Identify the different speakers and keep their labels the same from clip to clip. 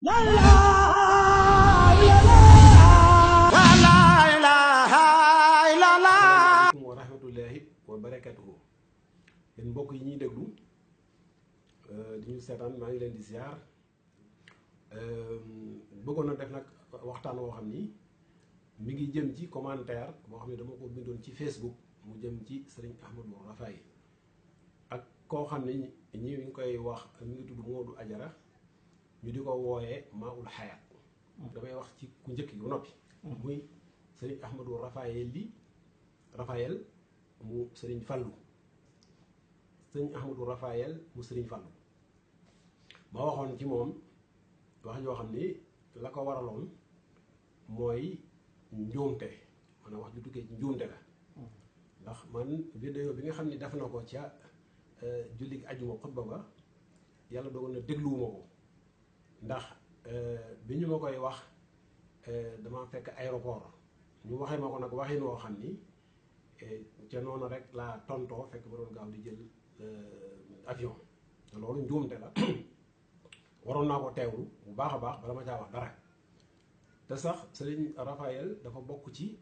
Speaker 1: La ilaha illallah. La ilaha illallah. Asalaamaaleykum wa rahmatullahi wa barakatuhu. Yéen mbokk yi ñuy déglu di ñu seetaan maa ngi leen di ziar bëggoon na def nag waxtaan woo xam ni mi ngi jëm ci commentaire boo xam ne dama ko bindoon ci Facebook mu jëm ci Serigne Ahmadou Rafahi ak koo xam ne ñi ngi koy wax mi ngi tudd Modou Ajara ñu di ko wooyee Maoul Hayaat damay wax ci ku njëkk gi ba noppi muy Serigne Ahmadou Rafael mu Serigne Fallou Serigne Ahmadou Rafael mu Serigne Fallou ma waxoon ci moom wax joo xam ni la ko waraloon mooy njuumte maanaam wax ju tukkee ci njuumte la ndax man vidéo bi nga xam ni def na ko ca julli ajuma xutba ba yàlla dogal na dégluwuma ko ndax bi ñu ma koy wax dama fekk aéroport ñu waxee ma ko nag waxin woo xam ni ca noonu rek laa tontoo fekk ma doon gaaw di jël avion te loolu njuumte la waroon naa ko teewlu bu baax a baax bala ma caa wax dara te sax Serigne Rafael dafa bokk ci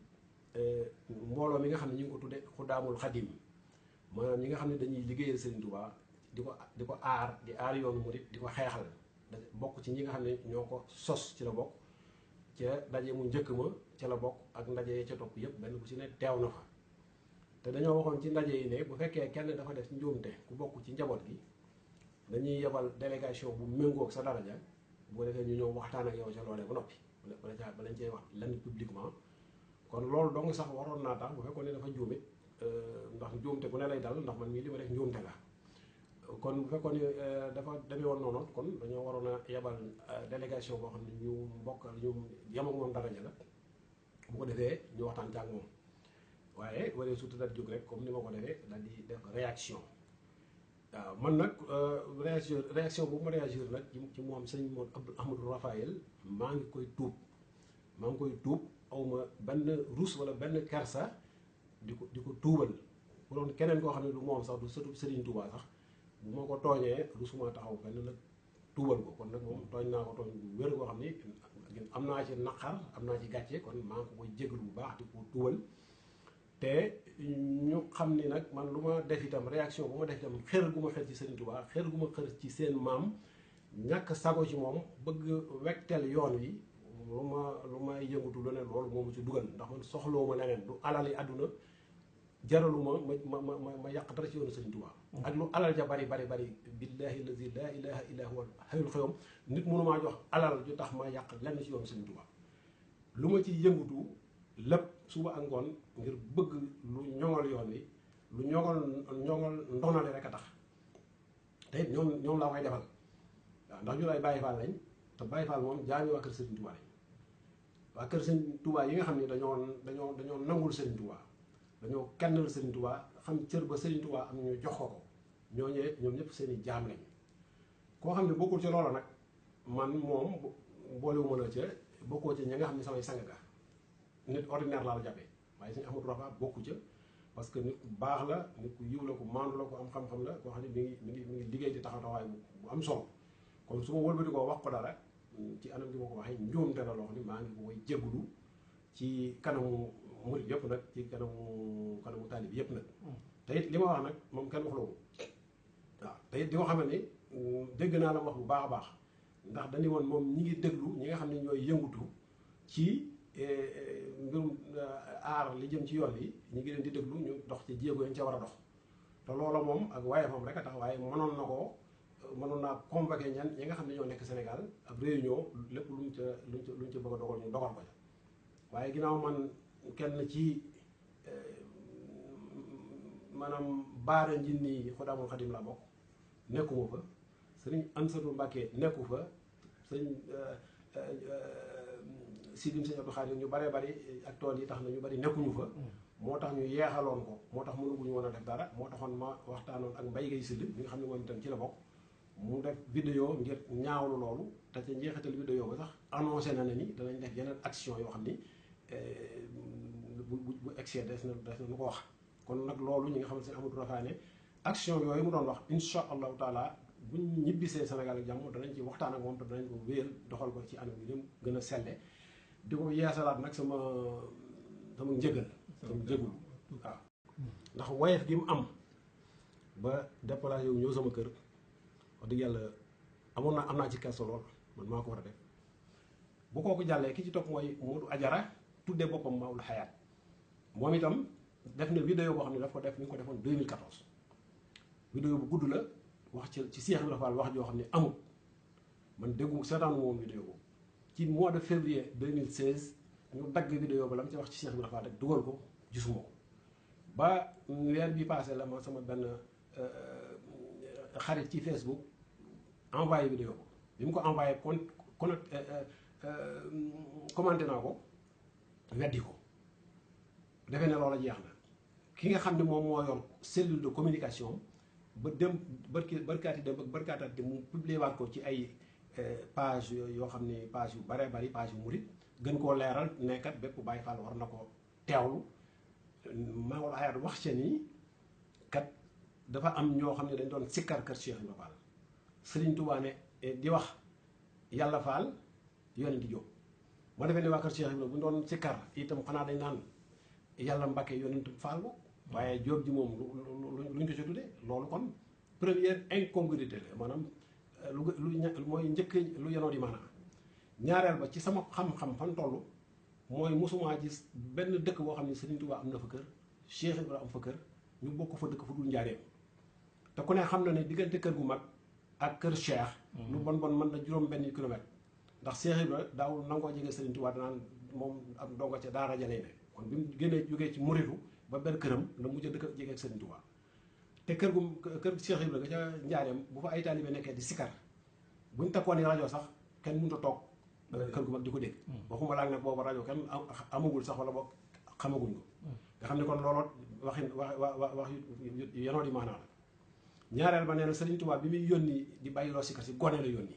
Speaker 1: mbooloo mi nga xam ne ñu ngi ko tudde Xudaamul Xadim maanaam ñi nga xam ne dañuy liggéeyal Serigne Touba di ko aar di aar yoonu murit di ko xeexal bokk ci ñi nga xam ne ñoo ko sos ci la bokk ca ndaje mu njëkk ma ca la bokk ak ndaje ca topp yëpp benn bu ci ne teew na fa te dañoo waxoon ci ndaje yi ne bu fekkee kenn dafa def njuumte ku bokk ci njaboot gi dañuy yebal délégation bu méngoog sa daraja bu ko defee ñu ñëw waxtaan ak yow ca loolee ba noppi ba lañ cey wax lenn publiquement kon loolu dong sax waroon naa tax bu fekkoon ne dafa njuumit ndax njuumte bu ne lay dal ndax man mii li ma def njuumte la kon bu fekkoon ne dafa demee woon noonu kon dañoo waroon a yebal délégation boo xam ne ñu mbokk ñu yem ak moom daraja la bu ko defee ñu waxtaan ci ak moom waaye waree surtout daal jóg rek comme ni ma ko defee daal di def réaction waaw man nag réaction bu ma réagir nag ci moom sëñ Ahmadou Rafael maa ngi koy tuub awma benn rus wala benn kersa di ko tuubal bu doon keneen koo xam ne du moom sax du sëtu Serigne Touba sax bu ma ko tooñee rusuma taxaw fenn nag tuubal ko kon nag moom tooñ naa ko tooñ bu wér koo xam ni am naa ci naqar am naa ci gàcce kon maa ngi ko koy jégalu bu baax di ko tuubal te ñu xam ni nag man lu ma def itam réaction bu ma def itam xër gu ma xër ci Serigne Touba xër gu ma xër ci seen maam ñàkk sago ci moom bëgg wegteel yoon wi lu ma yëngatu lu ne loolu moomu ci dugal ndax man soxloo ma leneen du alali àdduna jaraluma ma yàq dara ci yoonu Serigne Touba ak lu alal ja bari billahi allazi la ilaha illa huwa hayyul qayyum nit mënu maa jox alal ju tax ma yàq lenn ci yoonu Serigne Touba lu ma ci yëngatu lépp suba ak ngoon ngir bëgg lu ñoŋal yoon wi lu ñoŋal ndonale rek a tax te it ñoom laa koy defal waaw ndax ñu lay Baye Fall lañ te Baye Fall moom jaami waa kër Serigne Touba lañ waa kër Serigne Touba yi nga xam ne dañoo nangul Serigne Touba dañoo kennal Serigne Touba xam cër ba Serigne Touba am ñu jox ko ñooñee ñoom ñëpp seen i jaam lañ koo xam ne bokkul ci loola nag man moom boolewuma la ca bokkoo ci ñi nga xam ne samay sang ga nit ordinaire laa la jàppee waaye Serigne Ahmadou Rafahi bokku ca parce que nit ku baax la nit ku yiw la ku maandu la ku am xam-xam la koo xam ne mi ngi liggéey di taxawaay bu am solo kon su ma wëlbati koo wax ko dara ci anam gi ma ko waxee njuumte la loo xam ne maa ngi ko koy jégalu ci kanamu murid yëpp nag ci kanamu taalib yëpp nag te it li ma wax nag moom kenn waxloo waaw te it di ko xam ne dégg naa la wax bu baax a baax ndax dañu woon moom ñi ngi déglu ñi nga xam ne ñooy yëngutu ci mbirum aar li jëm ci yoon yi ñu ngi leen di déglu ñu dox ci jéego yi ñu ca war a dox te loola moom ak waaye moom rek a tax waaye mënoon naa convoqué ñi nga xam ne ñoo nekk Sénégal ab réunion lépp luñ ca bëgg a dogal ñu dogal ko ca waaye ginnaaw man kenn ci maanaam baara njin nii Xudaamul Xadim la bokk nekkuma fa sëriñ Amsatu Mbàkke nekku fa sëñ Sidim sëñ Abdou Khadir ñu baree bari ak tool yi tax na ñu bari nekkuñu fa moo tax ñu yeexaloon ko moo tax mënuguñu woon a def dara moo taxoon ma waxtaanoon ak Mbaye Guèye Syll mi nga xam ne moom itam ci la bokk mu def vidéo ngir ñaawlu loolu te ca njeexital vidéo ba sax annoncé na ni danañ def yeneen action yoo xam ni bu excès des na nu ko wax kon nag loolu ñi nga xam ne seen Ahmadou Rafahi ne action yooyu mu doon wax insha allahu taala buñ ñibbisee Sénégal ak jàmm danañ ci waxtaan ak moom te danañ ko wéyal doxal ko ci anam bi dem gën a selle di ko yeesalaat nag sama njëgal sama njëgul waaw ndax woyef gi mu am ba déplacé wu ñëw sama kër wax dëgg yàlla am naa ci kersa lool man maa ko war a def bu kooku jàllee ki ci topp mooy Modou Ajara tuddee boppam Maoul Hayaat moom itam def na vidéo boo xam ne daf ko def mi ngi ko defoon 2014 vidéo bu gudd la wax ci Cheikh Ibrahima Fall wax joo xam ne amul man déggu seetaanu moom vidéo boobu ci mois de février 2016 ñu dagg vidéo ba la mu ci wax ci Cheikh Ibrahima Fall rek dugal ko gisuma ko ba weer bi passé la ma sama benn xarit ci Facebook envoyé vidéo ko bi mu ko envoyé commenté naa ko weddi ko defee ne loola jeex na ki nga xam ne moom moo yor cellule de communication ba dem barkaati dem ak barkaataat mu publier waat ko ci ay page yoo xam ne page yu bare bari page yu murit gën koo leeral nekkat bépp Baay Faal war na ko teewlu Maoul Hayaat wax ca ni kat dafa am ñoo xam ne dañ doon sikkar kër Cheikh Ibrahima Fall Sëriñ Tuubaa ne di wax yàlla Fall yonent Jóob moo defee ne waa kër Cheikh Ibrahima bu ñu doon sikkar itam xanaa dañ naan yàlla Mbàkke yonent Fall bo waaye Jóob ji moom luñ ko ci tudde loolu kon première incongruité la maanaam mooy njëkk lu yenoo di maanaam ñaareel ba ci sama xam-xam fan toll mooy mosumaa gis benn dëkk boo xam ne Sëriñ Tuubaa am na fa kër Cheikh Ibrahima am fa kër ñu bokk fa dëkk fu dul njaareem te ku ne xam na ne diggante kër gu mag ak kër Cheikh lu bon mën na juróom benn kilomètre ndax Cheikh Ibrahima daawul nangoo jege Sëriñ Tuubaa danaan moom am dongo ca daara ja lay ne kon bi mu génnee jógee ci muritu ba benn këram la mujj a dëkk jege ak Sëriñ Tuubaa te kër Cheikh Ibrahima ga ca njaareem bu fa ay taalibe nekkee di sikar buñ takkoon rajo sax kenn mënut a toog kër gu mag di ko dégg waxuma laag nag boobu rajo kenn amagul sax wala boog xamaguñ ko nga xam ne kon looloo wax yenoo di maanaa la ñaareel ba nee na Sëriñ Tuubaa bi muy yónni di bàyyiloo sikar si gone la yónni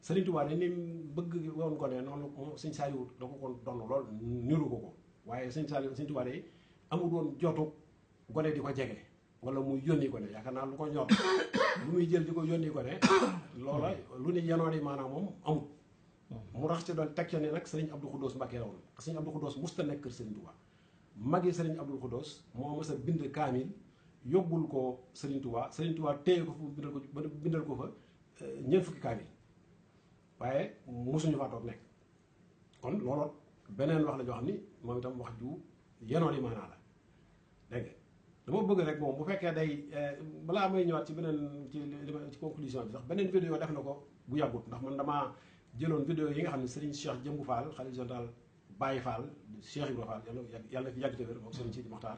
Speaker 1: Sëriñ Tuubaa ne ni bëgg woon gone noonu Sëñ Saaliw da ko kon donn lool niru ko waaye Sëñ Tuubaa de amul woon jotu gone di ko jege wala muy yónni gone yaakaar naa lu ko ñor lu muy jël di ko yónni gone loola lu ni yenoo di maanaa moom amul mu rax ci doon teg ca ne nag Sëriñ Abdou Khoudous Mbacké la woon Sëriñ Abdou Khoudous musta nekk kër Sëriñ Tuubaa magi Sëriñ Abdou Khoudous moo mës a bind kaamil yóbbul ko Sëriñ Tuubaa Sëriñ Tuubaa téye ko fu bindal ko fa ñeent fukki kaamil waaye mosuñu faa toog nekk kon looloo beneen wax la joo xam ni moom itam wax ju yenoo di maanaa la dégg nga dama bëgg rek moom bu fekkee day balaa may ñëwaat ci beneen ci conclusion bi sax beneen vidéo def na ko bu yàggut ndax man damaa jëloon vidéo yi nga xam ne Serigne Cheikh Jëmbu Fall xalifa général Baye Fall Cheikh Ibrahima Fall yàlla na fi yàgg te wér moom Serigne Sidi Mokhtar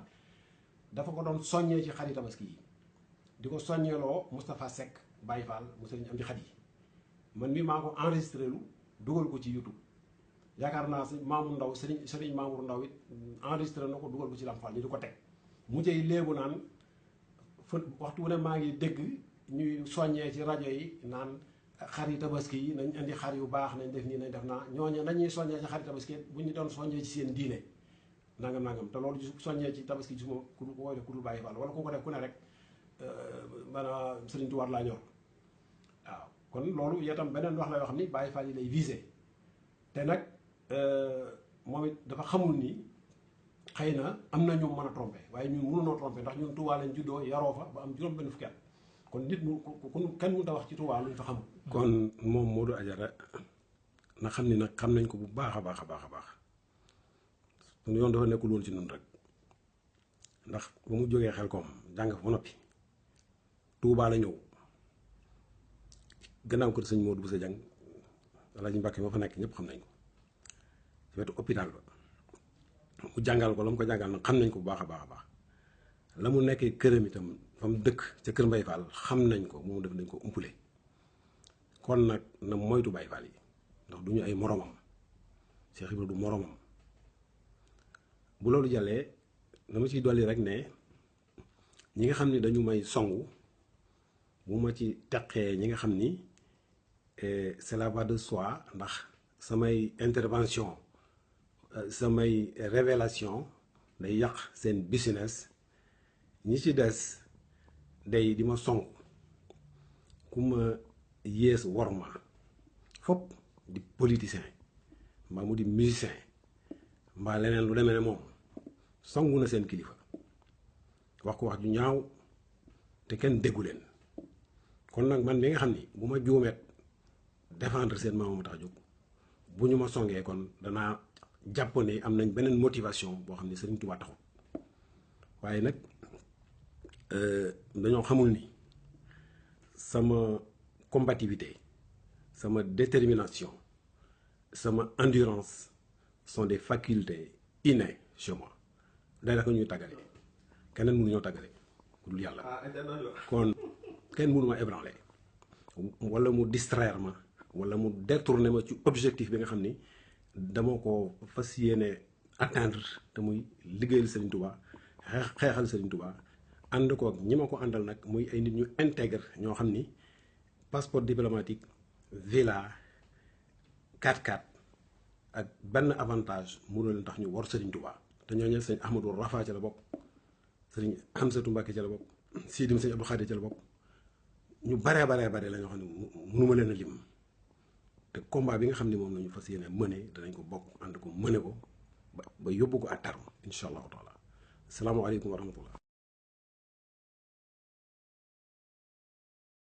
Speaker 1: dafa ko doon soññee ci xari tabaski yi di ko soññeeloo Moustapha Seck Baye Fall mu Serigne Amdi Khady man mii maa ko enregistré lu dugal ko ci YouTube yaakaar naa si Mamour Ndaw Serigne Mamour Ndaw it enregistré na ko dugal ko ci Lamp Fall ñu di ko teg mu jëy léegu naan fa waxtu wu ne maa ngi dégg ñuy soññee ci rajo yi naan xar yi tabaski yi nañ indi xar yu baax nañ def nii nañ def naa ñooñu nañuy soññee ci xar yi tabaski bu ñu doon soññee ci seen diine nangam te loolu soññee ci tabaski gisuma ku koy def ku dul Baye Fall wala ku ko def ku ne rek maanaam Sëriñ Tuubaa laa ñor waaw kon loolu itam beneen wax la yoo xam ni Baye Fall yi lay visé te nag moom it dafa xamul ni xëy na am na ñu mën a trompé waaye ñun mënunoo trompé ndax ñun Tuubaa lañ juddoo yaroo fa ba am juróom benn fukki at kon nit mu kenn mënut a wax ci Tuubaa luñ fa xamul. kon moom Modou Ajara na xam ni nag xam nañ ko bu baax a baax a baax a baax suñu yoon dafa nekkul woon ci nun rek ndax ba mu jógee Xelkom jàng fa ba noppi Tuubaa la ñëw gannaaw kër sëñ Modou Bousso Dieng Alaaji Mbàkke ma fa nekk ñëpp xam nañ ko ci wetu hôpital ba mu jàngal ko la mu ko jàngal nag xam nañ ko bu baax a baax a baax la mu nekkee këram itam fa mu dëkk ca kër Mbay Fall xam nañ ko moom def nañ ko umpule kon nag na moytu Baye Fall yi ndax du ñu ay moromam Cheikh Ibrahima du moromam bu loolu jàllee dama ciy dolli rek ne ñi nga xam ni dañu may songu bu ma ci teqee ñi nga xam ni cela va de soi ndax samay intervention samay révélation day yàq seen business ñi ci des day di ma song ku ma yées worma fop di politicien mbaa mu di musicien mbaa leneen lu demee ne moom songu na seen kilifa wax ko wax ju ñaaw te kenn déggu leen kon nag man mi nga xam ni bu ma juumeet défendre seen maam ma tax a jóg bu ñu ma songee kon danaa jàpp ne am nañ beneen motivation boo xam ne Sëriñ Tuubaa taxul waaye nag dañoo xamul ni sama combativité sama détermination sama endurance sont des facultés innées chez moi daanaka ñuy tàggale keneen mënu ñoo tàggale ku dul yàlla kon kenn mënu ma ébranler wala mu distraire ma wala mu détourner ma ci objectif bi nga xam ni dama ko fas yéene atteindre te muy liggéeyal Serigne Touba xeexal Serigne Touba ànd ko ñi ma ko àndal nag muy ay nit ñu intègre ñoo xam ni passeport diplomatique villa 4x4 ak benn avantage mënu leen tax ñu war Serigne Touba te ñooñu sëñ Ahmadou Rafa ca la bokk sëriñ Hamsatou Mbacké ca la bokk Sidim sëñ Abdou Khadir ca la bokk ñu bare la ñoo xam ne mënuma leen a lim te combat bi nga xam ne moom la ñu fas yéene mëne danañ ko bokk ànd ko mëne ko ba yóbbu ko à terme incha allahu taala asalaamaaleykum wa rahmatullah